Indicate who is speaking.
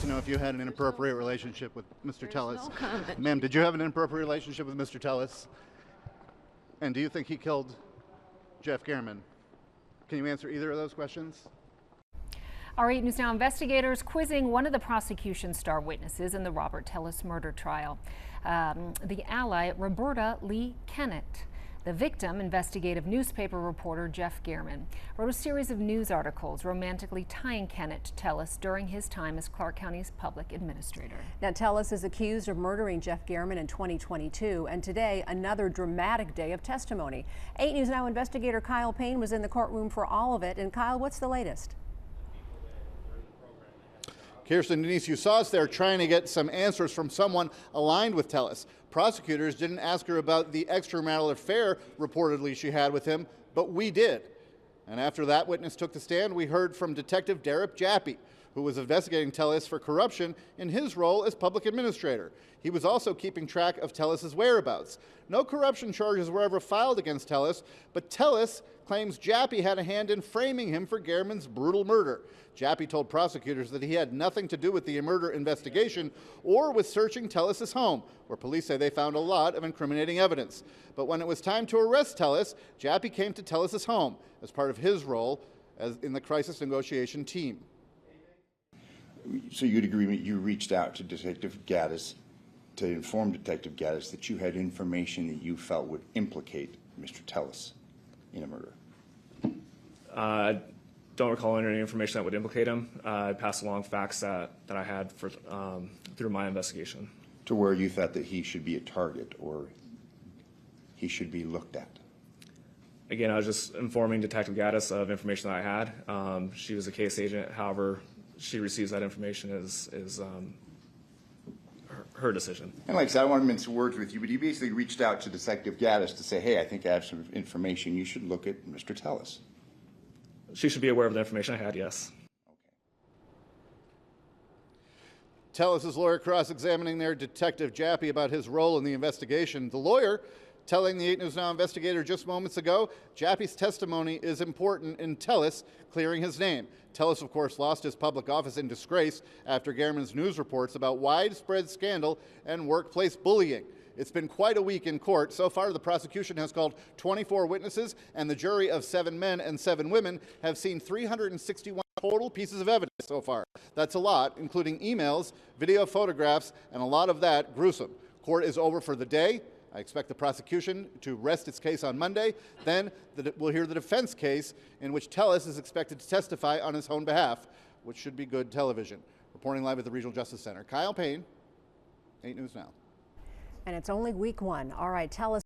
Speaker 1: to know if you had an inappropriate relationship with Mr. Tellis.
Speaker 2: No comment.
Speaker 1: Ma'am, did you have an inappropriate relationship with Mr. Tellis? And do you think he killed Jeff Gehrman? Can you answer either of those questions?
Speaker 3: Our 8 News Now investigators quizzing one of the prosecution's star witnesses in the Robert Tellis murder trial, the ally Roberta Lee Kennett. The victim, investigative newspaper reporter Jeff Gehrman, wrote a series of news articles romantically tying Kennett to Tellis during his time as Clark County's public administrator.
Speaker 4: Now, Tellis is accused of murdering Jeff Gehrman in 2022, and today another dramatic day of testimony. 8 News Now investigator Kyle Payne was in the courtroom for all of it. And Kyle, what's the latest?
Speaker 1: Kirsten, Denise, you saw us there trying to get some answers from someone aligned with Tellis. Prosecutors didn't ask her about the extramarital affair reportedly she had with him, but we did. And after that witness took the stand, we heard from Detective Derek Jappy, who was investigating Tellis for corruption in his role as public administrator. He was also keeping track of Tellis's whereabouts. No corruption charges were ever filed against Tellis, but Tellis claims Jappy had a hand in framing him for Gehrman's brutal murder. Jappy told prosecutors that he had nothing to do with the murder investigation or with searching Tellis's home, where police say they found a lot of incriminating evidence. But when it was time to arrest Tellis, Jappy came to Tellis's home as part of his role as in the crisis negotiation team.
Speaker 5: So you'd agree you reached out to Detective Gaddis to inform Detective Gaddis that you had information that you felt would implicate Mr. Tellis in a murder?
Speaker 6: I don't recall any information that would implicate him. I passed along facts that I had through my investigation.
Speaker 5: To where you thought that he should be a target or he should be looked at?
Speaker 6: Again, I was just informing Detective Gaddis of information that I had. She was a case agent. However, she receives that information is her decision.
Speaker 5: And like I said, I don't want to mince words with you, but you basically reached out to Detective Gaddis to say, hey, I think I have some information. You should look at Mr. Tellis.
Speaker 6: She should be aware of the information I had, yes.
Speaker 1: Tellis's lawyer cross-examining their Detective Jappy about his role in the investigation. The lawyer telling the 8 News Now investigator just moments ago, Jappy's testimony is important in Tellis clearing his name. Tellis, of course, lost his public office in disgrace after Gehrman's news reports about widespread scandal and workplace bullying. It's been quite a week in court. So far, the prosecution has called 24 witnesses, and the jury of 7 men and 7 women have seen 361 total pieces of evidence so far. That's a lot, including emails, video photographs, and a lot of that gruesome. Court is over for the day. I expect the prosecution to rest its case on Monday. Then we'll hear the defense case in which Tellis is expected to testify on his own behalf, which should be good television. Reporting live at the Regional Justice Center, Kyle Payne, 8 News Now.
Speaker 4: And it's only week 1. All right, tell us.